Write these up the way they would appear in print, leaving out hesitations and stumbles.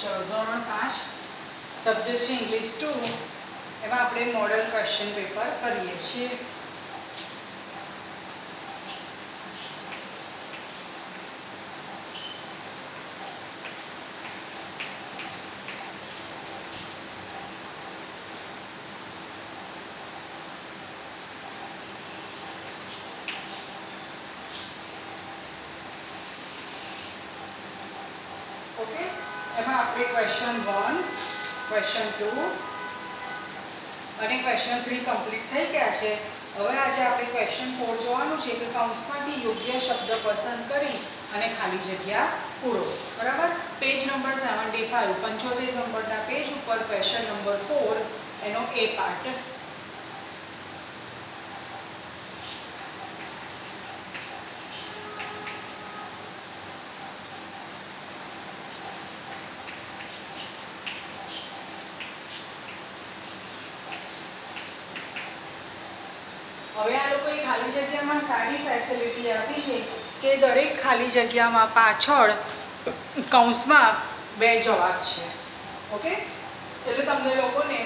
ચલો ધોરણ 5 સબ્જેક્ટ છે ઇંગ્લિશ 2 એમાં આપણે મોડલ ક્વેશ્ચન પેપર કરીએ છીએ. ઓકે, એમાં આપણે ક્વેશ્ચન 1, ક્વેશ્ચન 2 અને ક્વેશ્ચન 3 કમ્પ્લીટ થઈ ગયા છે. હવે આજે આપણે ક્વેશ્ચન 4 જોવાનું છે કે કૌંસમાંથી યોગ્ય શબ્દ પસંદ કરી અને ખાલી જગ્યા પૂરો. બરાબર, પેજ નંબર 75 75 નંબરના પેજ ઉપર ક્વેશ્ચન નંબર 4 એનો એ પાર્ટ. હવે આ લોકોએ ખાલી જગ્યામાં સારી ફેસિલિટી આપી છે કે દરેક ખાલી જગ્યામાં પાછળ કૌંસમાં 2 જવાબ છે. ઓકે, એટલે તમને લોકોને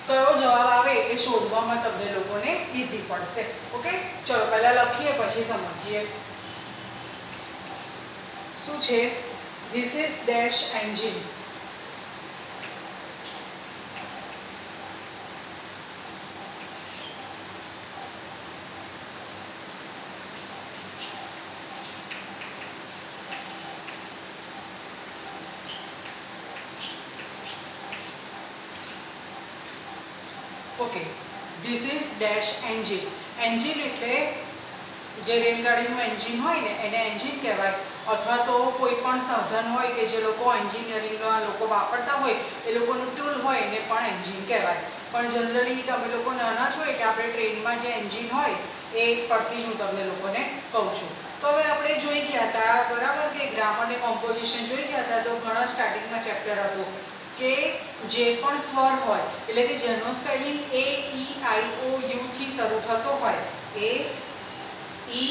કયો જવાબ આવે એ શોધવામાં તમને લોકોને ઈઝી પડશે. ઓકે, ચલો પહેલાં લખીએ પછી સમજીએ. શું છે? This is dash engine. Okay, this is dash engine. Engine એટલે જે રેલગાડીનું એન્જિન હોય ને એને એન્જિન કહેવાય, અથવા તો કોઈ પણ સાધન હોય કે જે લોકો એન્જિનિયરિંગના લોકો વાપરતા હોય એ લોકોનું ટૂલ હોય એને પણ એન્જિન કહેવાય. પણ જનરલી તમે લોકો નાના છો એટલે આપણે ટ્રેનમાં જે એન્જિન હોય એ પરથી જ હું તમને લોકોને કહું છું. તો હવે આપણે જોઈ ગયા હતા, બરાબર, કે ગ્રામર ને કોમ્પોઝિશન જોઈ ગયા હતા. તો ઘણા સ્ટાર્ટિંગમાં ચેપ્ટર હતું કે જે પણ સ્વર હોય એટલે કે જેનો spelling A, E, I, O, U થી શરૂ થતો હોય, A, E,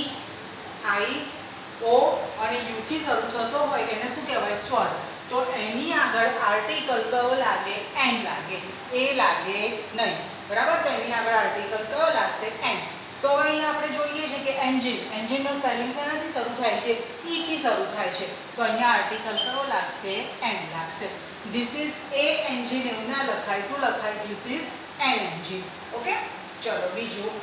I, O અને U થી શરૂ થતો હોય એને શું કહેવાય? સ્વર. તો એની આગળ આર્ટિકલ કયો લાગે? એન લાગે. એ લાગે નહીં. બરાબર, તો એની આગળ આર્ટિકલ કયો લાગશે? એન. તો હવે અહીંયા આપણે જોઈએ છે કે એન્જિન, એન્જિનનો સ્પેલિંગ શેનાથી શરૂ થાય છે? E થી શરૂ થાય છે. તો અહીંયા આર્ટિકલ કયો લાગશે? એન લાગશે. ધીસ ઇઝ એ એન્જિન એવું ના લખાય. શું લખાય? This is an engine. Okay, ચલો બીજું.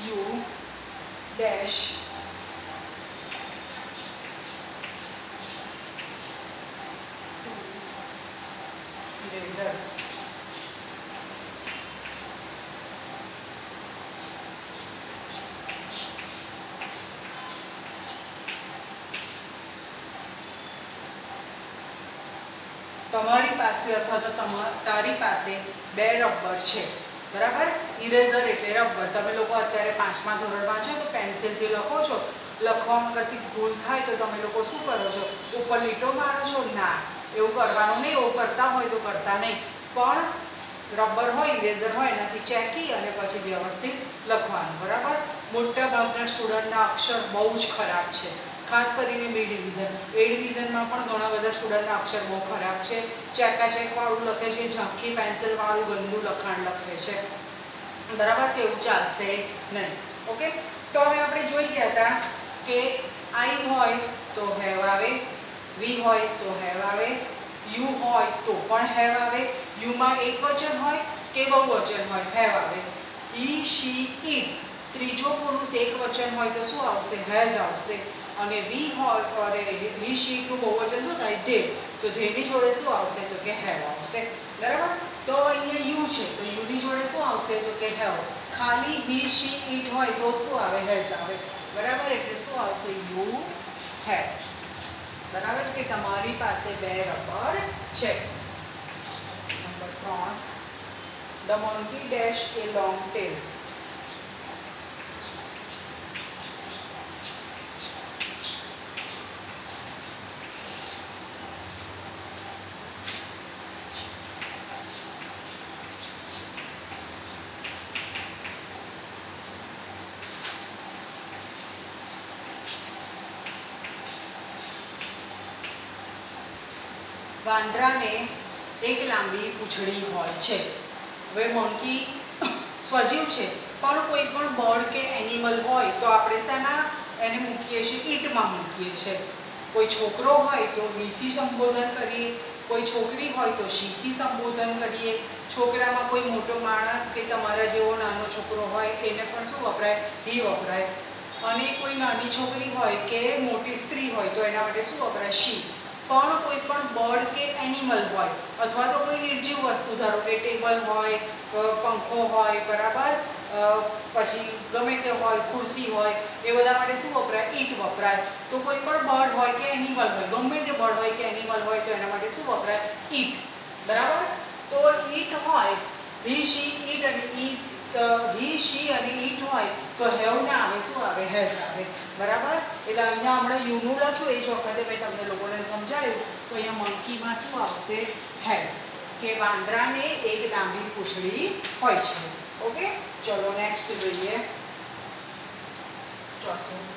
You dash erasers. તમારી પાસે અથવા તો તારી પાસે 2 રબર છે. બરાબર, ઇરેઝર એટલે રબર. તમે લોકો અત્યારે 5મા ધોરણમાં છો તો પેન્સિલથી લખો છો. લખવામાં કશી ભૂલ થાય તો તમે લોકો શું કરો છો? ઉપર લીટો મારો છો? ના, એવું કરવાનું નહીં. એવું કરતા હોય તો કરતા નહીં. પણ રબર હોય, ઇરેઝર હોય એનાથી ચેકી અને પછી વ્યવસ્થિત લખવાનું. બરાબર, મોટા ભાગના સ્ટુડન્ટના અક્ષર બહુ જ ખરાબ છે. ખાસ કરીને B ડિવિઝન. A ડિવિઝનમાં પણ ઘણા બધા સ્ટુડન્ટના અક્ષર બહુ ખરાબ છે. ચેકાચેકવાળું લખે છે, ઝાંખી પેન્સિલવાળું ગંદુ લખાણ લખે છે. બરાબર, તેવું ચાલશે નહીં. ઓકે, તો હવે આપણે જોઈ ગયા હતા કે I હોય તો હેવ આવે, V હોય તો હેવ આવે, U હોય તો પણ હેવ આવે. યુમાં એકવચન હોય કે બહુવચન હોય, હેવ આવે. He, she, it ત્રીજો પુરુષ એકવચન હોય તો શું આવશે? હેઝ આવશે. અને વી હોય અને હી શી નું બહુવચન શું થાય? ધે. તો ધેની જોડે શું આવશે? તો કે હેવ આવશે. બરાબર, તો અહીંયા યુ છે તો યુની જોડે શું આવશે? તો કે હેવ. ખાલી હી શી ઇટ હોય તો શું આવે? હેઝ આવે. બરાબર, એટલે શું આવશે? You have. બરાબર, કે તમારી પાસે 2 રબર છે. Number 3, the monkey dash a long tail. વાંદરાને એક લાંબી પૂંછડી હોય છે. હવે મંકી સ્વજીવ છે, પણ કોઈ પણ બર્ડ કે એનિમલ હોય તો આપણે શેમાં એને મૂકીએ છીએ? ઈટમાં મૂકીએ છીએ. કોઈ છોકરો હોય તો વીથી સંબોધન કરીએ, કોઈ છોકરી હોય તો શીથી સંબોધન કરીએ. છોકરામાં કોઈ મોટો માણસ કે તમારા જેવો નાનો છોકરો હોય એને પણ શું વપરાય? હી વપરાય. અને કોઈ નાની છોકરી હોય કે મોટી સ્ત્રી હોય તો એના માટે શું વપરાય? શી. પણ કોઈ પણ બર્ડ કે એનિમલ હોય અથવા તો કોઈ નિર્જીવ વસ્તુ, ધારો કે ટેબલ હોય, પંખો હોય, બરાબર, પછી ગમે તે હોય, ખુરશી હોય, એ બધા માટે શું વપરાય? ઈટ વપરાય. તો કોઈ પણ બર્ડ હોય કે એનિમલ હોય, ગમે તે બર્ડ હોય કે એનિમલ હોય તો એના માટે શું વપરાય? ઈટ. બરાબર. તો ઈટ હોય, હી શી ઈટ, અને ઈટ હી શી અને ઈટ હોય તો હેવ ના આવે, શું આવે? હેઝ આવે. બરાબર. એટલે અહીંયા હમણાં યુનું લખ્યું એ જ વખતે મેં તમને લોકોને સમજાયું તો અહીંયા મંકીમાં શું આવશે? હેઝ. કે વાંદરાને એક લાંબી પૂંછડી હોય છે. ઓકે, ચલો નેક્સ્ટ જોઈએ. ચોથું.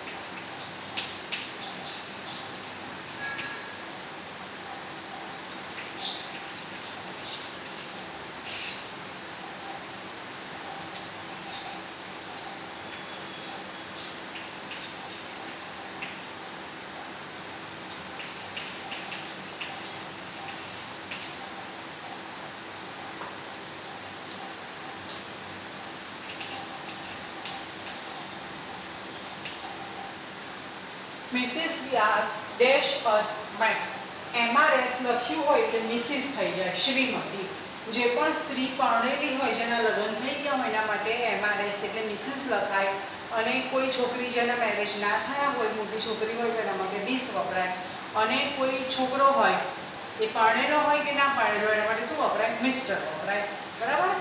મિસિસ વ્યાસ ડેશ અસ મેસ. MRS લખ્યું હોય એટલે મિસિસ થઈ જાય, શ્રીમતી. જે પણ સ્ત્રી પરણેલી હોય, જેના લગ્ન થઈ ગયા હોય એના માટે MRS એટલે મિસિસ લખાય. અને કોઈ છોકરી જેના મેરેજ ના થયા હોય, મોટી છોકરી હોય તો એના માટે મિસ વપરાય. અને કોઈ છોકરો હોય એ પરણેલો હોય કે ના પરણેલો એના માટે શું વપરાય? મિસ્ટર વપરાય. બરાબર.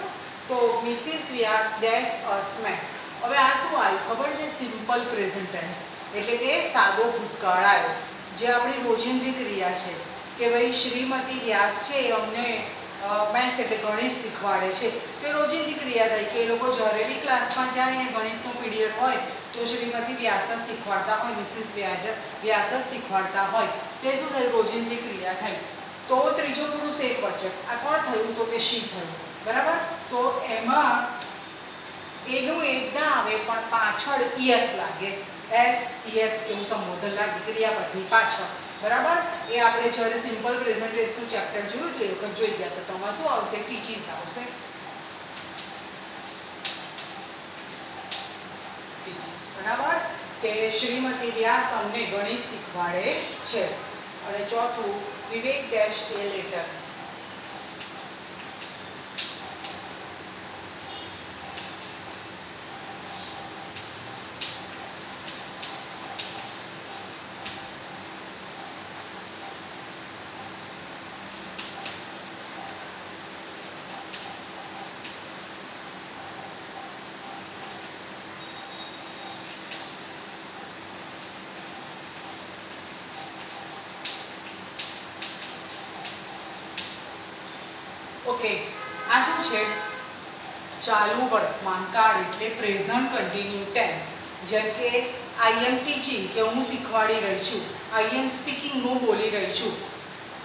તો મિસિસ વ્યાસ ડેશ અસ મેસ. હવે આ શું આવ્યું ખબર છે? સિમ્પલ પ્રેઝન્ટ ટેન્સ, એટલે કે સાદો ભૂતકાળ આવ્યો. જે આપણી રોજિંદી ક્રિયા છે કે ભાઈ શ્રીમતી વ્યાસ છે એ અમને મેથ્સ એટલે ગણિત શીખવાડે છે, તો એ રોજિંદી ક્રિયા થઈ કે એ લોકો જ્યારે બી ક્લાસમાં જાય ને ગણિતનો પીરિયડ હોય તો શ્રીમતી વ્યાસ જ શીખવાડતા હોય, મિસિસ વ્યાસ જ શીખવાડતા હોય. તે શું થયું? રોજિંદી ક્રિયા થઈ. તો ત્રીજો પુરુષ એકવચન. આ કોણ થયું? તો કે શી થયું. બરાબર. તો એમાં એનું એક ના આવે પણ પાછળ ઈએસ લાગે. SES એવું સંબોધન લાગે ક્રિયાપદની પાછળ. બરાબર. એ આપણે જ્યારે સિમ્પલ પ્રેઝન્ટ ટેન્સનું ચેપ્ટર જોયું તો એ વખત જોઈ ગયા. તો તમારે શું આવશે? ટીચીસ આવશે. ટીચીસ. બરાબર. કે શ્રીમતી વ્યાસ અમને ગણિત શીખવાડે છે. અને ચોથું, વિવેક ડેશ એ લેટર. ઓકે, આ શું છે? ચાલુ વર્તમાન કાળ એટલે પ્રેઝન્ટ કન્ટિન્યુ ટેન્સ. જેમ કે આઈ એમ ટીચિંગ કે હું શીખવાડી રહી છું, આઈ એમ સ્પીકિંગ હું બોલી રહી છું.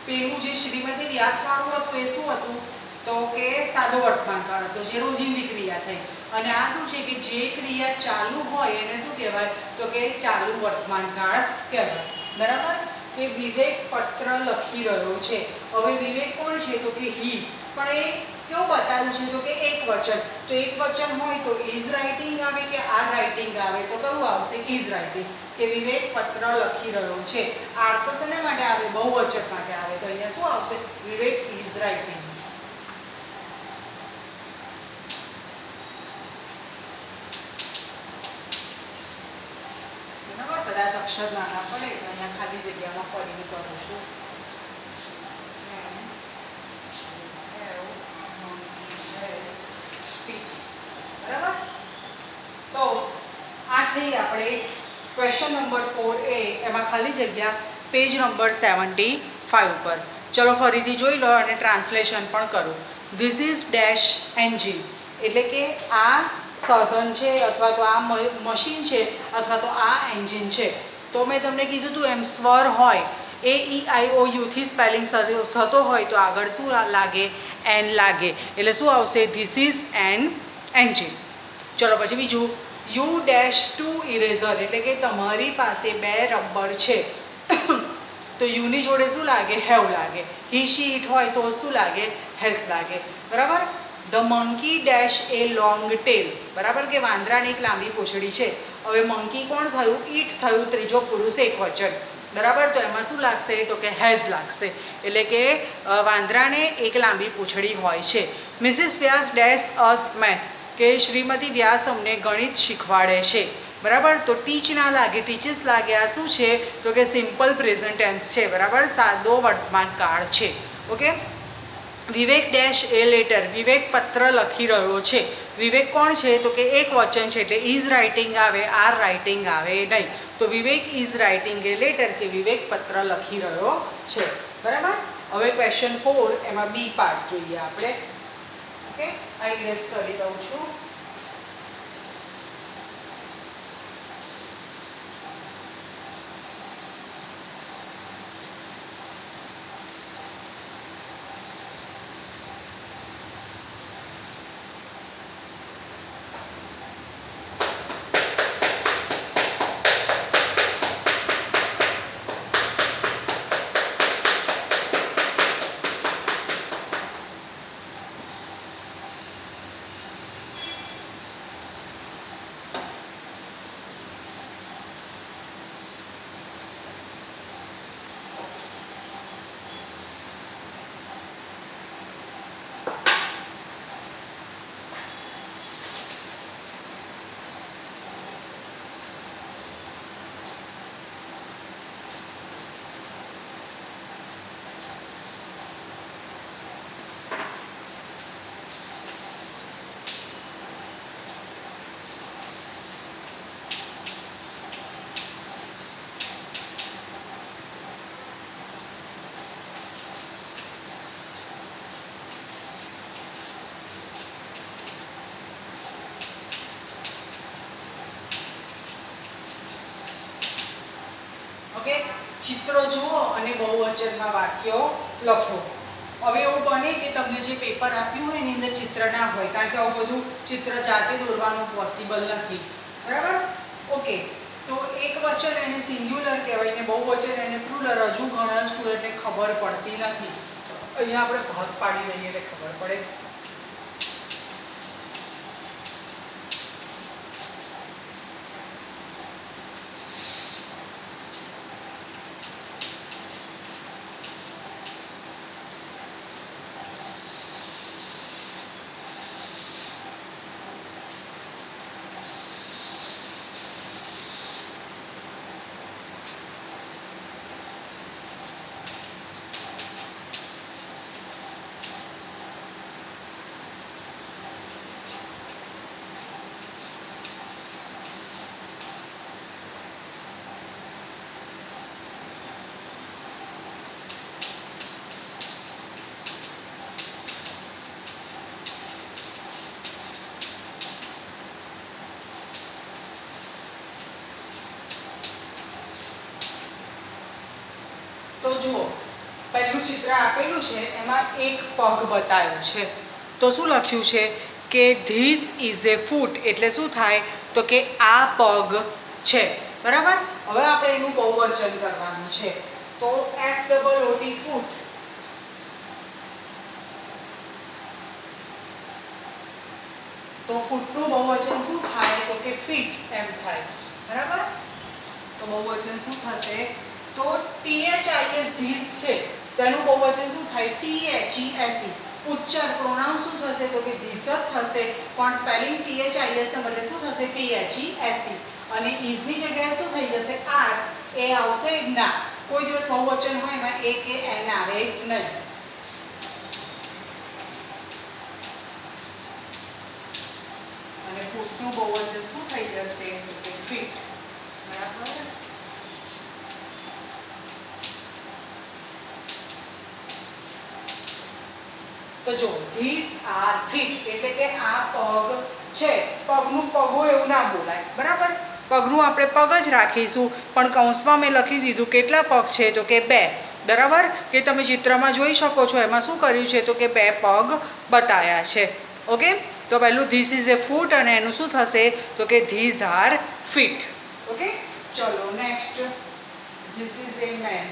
પેલું જે શ્રીમતી વ્યાસવાળું હતું એ શું હતું? તો કે સાદો વર્તમાન કાળ હતો, જે રોજિંદી ક્રિયા થઈ. અને આ શું છે કે જે ક્રિયા ચાલુ હોય એને શું કહેવાય? તો કે ચાલુ વર્તમાન કાળ કહેવાય. બરાબર. કે વિવેક પત્ર લખી રહ્યો છે. હવે વિવેક કોણ છે? તો કે હી. પણ એ કેવું બતાવ્યું છે? તો કે એક વચન. તો એક વચન હોય તો ઇઝ રાઇટિંગ આવે કે આર રાઇટિંગ આવે? તો કયું આવશે? Is writing. કે વિવેક પત્ર લખી રહ્યો છે. આર તો શેના માટે આવે? બહુવચન માટે આવે. તો અહીંયા શું આવશે? વિવેક ઇઝ રાઇટિંગ. બરાબર. કદાચ અક્ષર નાના પડે તો અહીંયા ખાલી જગ્યામાં ફરીને કરું છું. બરાબર. તો આ થઈ આપણે ક્વેશ્ચન નંબર 4A. એમાં ખાલી જગ્યા પેજ નંબર 75 ઉપર. ચલો ફરીથી જોઈ લો અને ટ્રાન્સલેશન પણ કરો. This is dash engine. એટલે કે આ સાધન છે અથવા તો આ મશીન છે અથવા તો આ એન્જિન છે. તો મેં તમને કીધું હતું એમ સ્વર હોય AEIOU થી સ્પેલિંગ થતો હોય તો આગળ શું લાગે? એન લાગે. એટલે શું આવશે? This is an engine. ચલો પછી બીજું, U-2 ઇરેઝર એટલે કે તમારી પાસે 2 રબર છે તો યુની જોડે શું લાગે? હેવ લાગે. હી શી ઇટ હોય તો શું લાગે? હેઝ લાગે. બરાબર. The monkey dash a long tail. બરાબર કે વાંદરાની એક લાંબી પૂંછડી છે. હવે મંકી કોણ થયું? ઈટ થયું, ત્રીજો પુરુષ એકવચન. બરાબર. તો એમાં શું લાગશે? તો કે હેઝ લાગશે. એટલે કે વાંદરાને એક લાંબી પૂંછડી હોય છે. મિસિસ વ્યાસ ડેશ અસ મેથ્સ કે શ્રીમતી વ્યાસ અમને ગણિત શીખવાડે છે. બરાબર. તો ટીચ ના લાગે, ટીચીસ લાગે. આ શું છે? તો કે સિમ્પલ પ્રેઝન્ટ ટેન્સ છે. બરાબર. સાદો વર્તમાન કાળ છે. ઓકે. વિવેક ડેશ એ લેટર. વિવેક પત્ર લખી રહ્યો છે. વિવેક કોણ છે? તો કે એક વચન છે એટલે ઇઝ રાઇટિંગ આવે, આર રાઇટિંગ આવે નહીં. તો વિવેક ઇઝ રાઇટિંગ એ લેટર કે વિવેક પત્ર લખી રહ્યો છે. બરાબર. હવે ક્વેશ્ચન 4 એમાં બી પાર્ટ જોઈએ આપણે. ઓકે. આ ઇરેઝ કરી દઉં છું. ઓકે. ચિત્રો જુઓ અને બહુવચનમાં વાક્યો લખો. હવે એવું બને કે તમને જે પેપર આપ્યું હોય એની અંદર ચિત્ર ના હોય, કારણ કે આવું બધું ચિત્ર જાતે દોરવાનું પોસિબલ નથી. બરાબર. ઓકે. તો એક વચન એને સિંગ્યુલર કહેવાય ને બહુવચન એને પ્લુરલ. હજુ ઘણા સ્ટુડન્ટને ખબર પડતી નથી. અહીંયા આપણે ભાગ પાડી દઈએ એટલે ખબર પડે. તો જુઓ, પહેલું ચિત્ર આપેલું છે એમાં એક પગ બતાવ્યો છે. તો શું લખ્યું છે કે ધીસ ઇઝ એ ફૂટ. એટલે શું થાય? તો કે આ પગ છે. બરાબર. હવે આપણે એનું બહુવચન કરવાનું છે. તો FOOT ફૂટ. તો ફૂટનું બહુવચન શું થાય? તો કે ફીટ એમ થાય. બરાબર. તો બહુવચન શું થશે? તો THIS ધીસ છે તેનું બહુવચન શું થાય? THESE. ઉચ્ચાર પ્રોનાઉન શું થશે? તો કે ધીસ જ થશે, પણ સ્પેલિંગ THIS ના બદલે શું થશે? THESE. અને ઇઝની જગ્યાએ શું થઈ જશે? આર. એ આવશે ના. કોઈ દિવસ બહુવચન હોય એમાં એ કે એન આવે નહીં. અને ફૂટનું બહુવચન શું થઈ જશે? તો કે ફીટ. બરાબર. તો જો ધીસ આર ફીટ એટલે કે આ પગ છે. પગનું પગો એવું ના બોલાય. બરાબર. પગનું આપણે પગ જ રાખીશું, પણ કૌંસમાં મેં લખી દીધું કેટલા પગ છે તો કે 2. બરાબર, કે તમે ચિત્રમાં જોઈ શકો છો એમાં શું કર્યું છે તો કે 2 પગ બતાવ્યા છે. ઓકે, તો પહેલું ધીસ ઇઝ એ ફૂટ અને એનું શું થશે તો કે ધીઝ આર ફીટ. ઓકે, ચલો next, this is a man.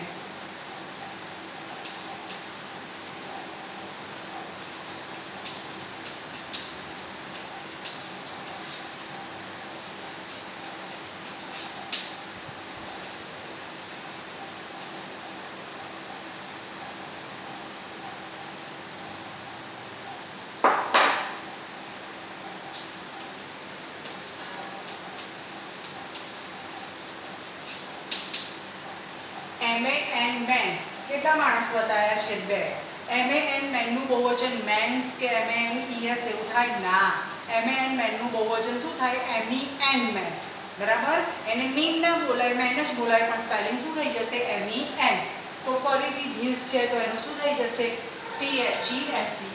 MAN man કેટલા માણસ બતાવ્યા છે 2. MAN મેનનું બહુવચન મેન્સ કે MENES એવું થાય ના. MAN મેનનું બહુવચન શું થાય MEN મેન. બરાબર, એને મીન ના બોલાય, મેન જ બોલાય, પણ સ્પેલિંગ શું થઈ જશે MEN. તો ફરીથી ધીસ છે તો એનું શું થઈ જશે THESE.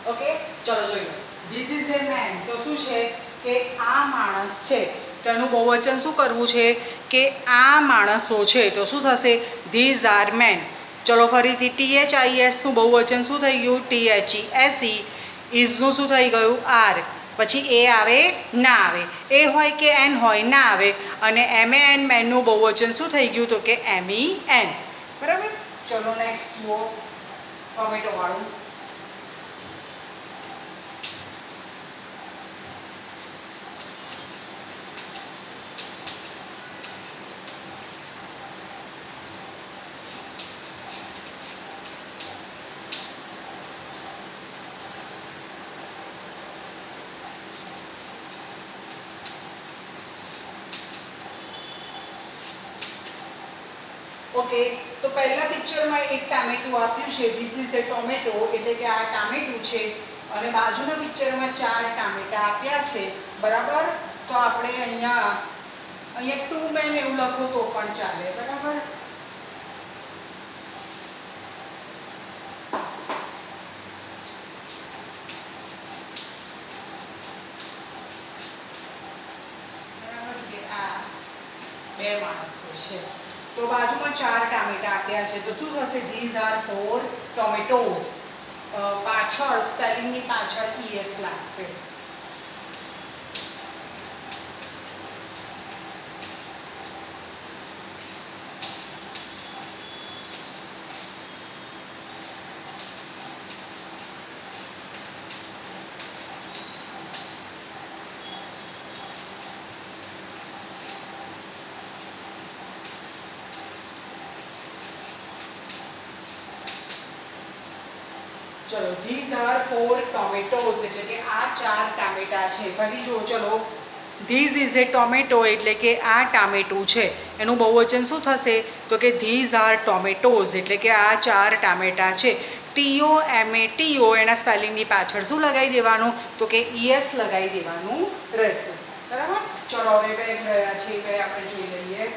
ઓકે, ચલો જોઈ લો. ધીસ ઇઝ એ મેન તો શું છે કે આ માણસ છે, તેનું બહુવચન શું કરવું છે કે આ માણસો છે, તો શું થશે ધીઝ આર મેન. ચલો ફરીથી THIS નું બહુવચન શું થઈ ગયું THESE. ઇઝનું શું થઈ ગયું આર. પછી એ આવે ના આવે, એ હોય કે એન હોય ના આવે. અને MAN મેનનું બહુવચન શું થઈ ગયું તો કે MEN. બરાબર, ચલો નેક્સ્ટ જુઓ ટોમેટો વાળું. ઓકે, તો પહેલા પિક્ચરમાં એક ટામેટું આપ્યું છે, ધીસ ઇઝ એ ટોમેટો, એટલે કે આ ટામેટું છે. અને બાજુના પિક્ચરમાં 4 ટામેટા આપ્યા છે. બરાબર, તો આપણે અહીંયા 2 મેન એવું લખો તો પણ ચાલે. બરાબર, આ 2 માણસો છે. તો બાજુમાં 4 ટામેટા આપ્યા છે, તો શું થશે ધીઝ આર 4 ટોમેટોઝ. પાછળ સ્પેલિંગની પાછળ ES લાગશે. ચલો ધીઝ આર 4 ટોમેટોઝ એટલે કે આ 4 ટામેટા છે. ફરી જો ચલો, ધીઝ ઇઝ એ ટોમેટો એટલે કે આ ટામેટું છે, એનું બહુવચન શું થશે તો કે ધીઝ આર ટોમેટોઝ એટલે કે આ 4 ટામેટા છે. TOMATO એના સ્પેલિંગની પાછળ શું લગાવી દેવાનું તો કે ES લગાવી દેવાનું રહેશે. બરાબર, ચલો હવે 2 જ રહ્યા છે, 2 આપણે જોઈ લઈએ.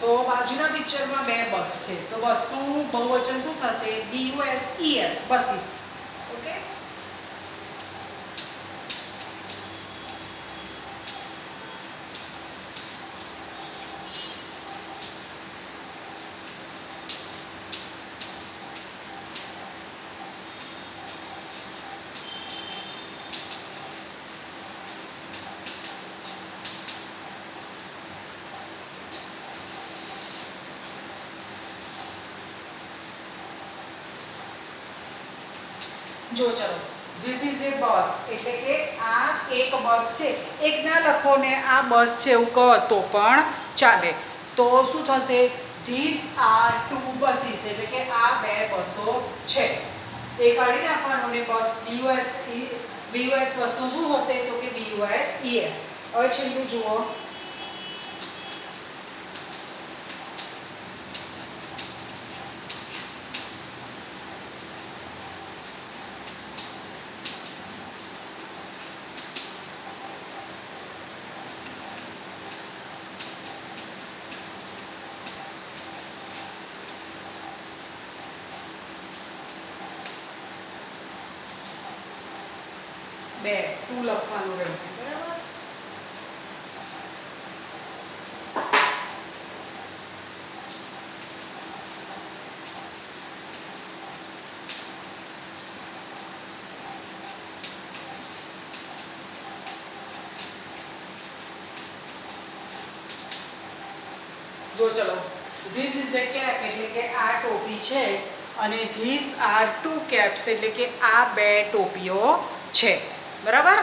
તો બાજુના પિક્ચરમાં 2 બસ છે, તો બસનું બહુવચન શું થશે BUSES બસીસ. ઓકે, જો ચલો, ધીસ ઇઝ એ બસ, એટલે કે આ એક બસ છે. એક ના લખો ને આ બસ છે એવું કહો તો પણ ચાલે. તો શું થશે? ધીસ આર ટુ બસીસ, એટલે કે આ બે બસો છે. એ કાઢી નાખવાનો ને બસ બીયુએસ બસનું શું થશે? તો કે બીયુએસ ઈએસ. હવે છેલ્લું જુઓ, બે ટુ લખવાનું રહ્યું, બરાબર? જો ચલો, ધીસ ઇઝ અ કેપ, એટલે કે આ ટોપી છે, અને ધીસ આર ટુ કેપ્સ, એટલે કે આ બે ટોપીઓ છે, બરાબર?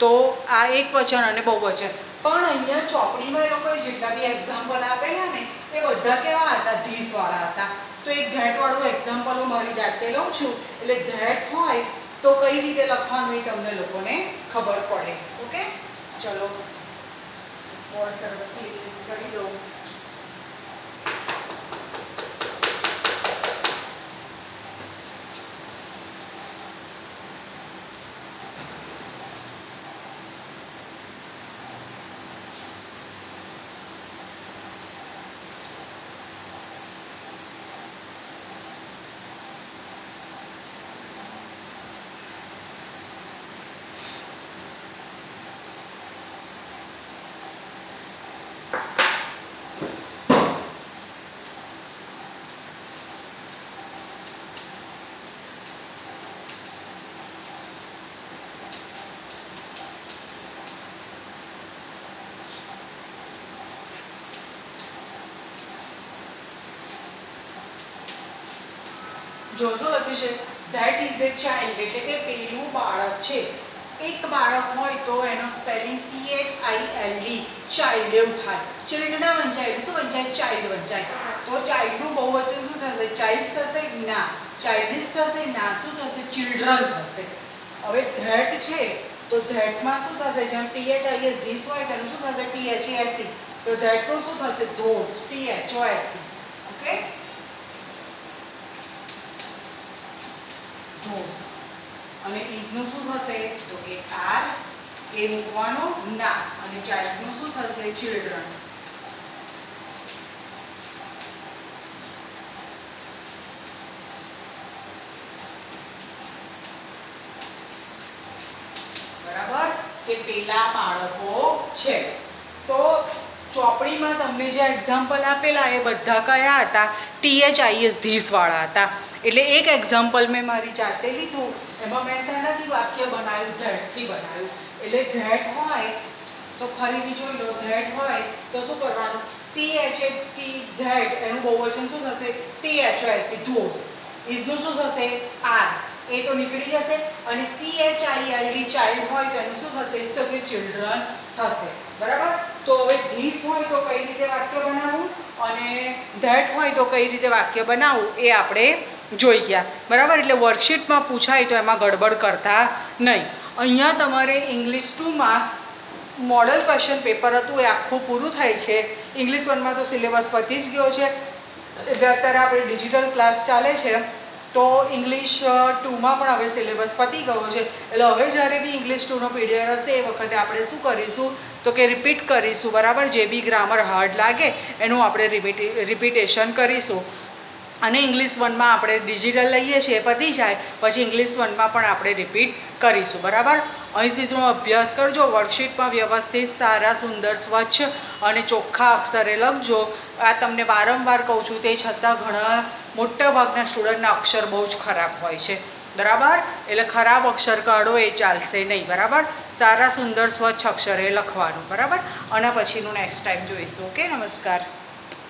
તો આ એક વચન અને બહુવચન. પણ અહીંયા ચોપડીમાં એ લોકોએ જેટલા બી એક્ઝામ્પલ આપેલા ને એ બધા કેવા હતા? ધીસ વાળા હતા. તો એક ધેટ વાળું એક્ઝામ્પલ હું મારી જાતે લઉં છું, એટલે ધેટ હોય તો કઈ રીતે લખવાનું એ તમને લોકોને ખબર પડે. ઓકે, ચલો બહુ સરસ કરી દઉં. જો શું લખ્યું છે? ધેટ ઇઝ એ ચાઇલ્ડ, એટલે કે પેલું બાળક છે. એક બાળક હોય તો એનો સ્પેલિંગ CHILD, ચાઇલ્ડ એવું થાય. ચિલ્ડ ના વંચાય એટલે શું વંચાય? ચાઇલ્ડ વંચાય. તો ચાઇલ્ડનું બહુવચન શું થશે? ચાઇલ્ડ થશે ના, ચાઇલ્ડીસ થશે ના, શું થશે? ચિલ્ડ્રન થશે. હવે ધેટ છે તો ધેટમાં શું થશે? જેમ THIS ધીસ હોય તેનું શું થશે? THASE. તો ધેટનું શું થશે? Those, THOSE. Okay, those. અને ઇઝનું શું થશે? તો કે આર, એ મૂકવાનો ના, અને ચાઇલ્ડનું શું થશે? ચિલ્ડ્રન. બરાબર? કે પેલા બાળકો છે. તો ચોપડીમાં તમને જે એક્ઝામ્પલ આપેલા એ બધા કયા હતા? THIS ધીસ વાળા હતા. એટલે એક એક્ઝામ્પલ મેં મારી જાતે લીધું, એમાં મેં શેનાથી વાક્ય બનાવ્યું? ધેટથી બનાવ્યું. એટલે ધેટ હોય તો ફરીથી જોઈ લો, ધેટ હોય તો શું કરવાનું? THAT ધેટ, એનું બહુવચન શું થશે? THOSE those. ઇઝનું શું થશે? આર, એ તો નીકળી જશે. અને CHILD ચાઇલ્ડ હોય તો એનું શું થશે? તો કે ચિલ્ડ્રન થશે. બરાબર? તો હવે ધીસ હોય તો કઈ રીતે વાક્ય બનાવવું અને ધેટ હોય તો કઈ રીતે વાક્ય બનાવવું એ આપણે જોઈ ગયા. બરાબર? એટલે વર્કશીટમાં પૂછાય તો એમાં ગડબડ કરતા નહીં. અહીંયા તમારે ઇંગ્લિશ 2માં મોડલ ક્વેશ્ચન પેપર હતું એ આખું પૂરું થાય છે. ઇંગ્લિશ 1માં તો સિલેબસ પતી જ ગયો છે, એટલે અત્યારે આપણે ડિજિટલ ક્લાસ ચાલે છે. તો ઇંગ્લિશ 2માં પણ હવે સિલેબસ પતી ગયો છે. એટલે હવે જ્યારે બી ઇંગ્લિશ 2નો પીડીએફ હશે એ વખતે આપણે શું કરીશું? તો કે રિપીટ કરીશું. બરાબર? જે બી ગ્રામર હાર્ડ લાગે એનું આપણે રિપીટેશન કરીશું. અને ઇંગ્લિશ 1માં આપણે ડિજિટલ લઈએ છીએ, પતી જાય પછી ઇંગ્લિશ 1માં પણ આપણે રિપીટ કરીશું. બરાબર? અહીં સીધો અભ્યાસ કરજો. વર્કશીટમાં વ્યવસ્થિત, સારા, સુંદર, સ્વચ્છ અને ચોખ્ખા અક્ષરે લખજો. આ તમને વારંવાર કહું છું, તે છતાં ઘણા મોટા ભાગના સ્ટુડન્ટના અક્ષર બહુ જ ખરાબ હોય છે. બરાબર? એટલે ખરાબ અક્ષર કાઢો એ ચાલશે નહીં. બરાબર? સારા, સુંદર, સ્વચ્છ અક્ષરે લખવાનું. બરાબર? અને પછીનું નેક્સ્ટ ટાઈમ જોઈશું. ઓકે, નમસ્કાર.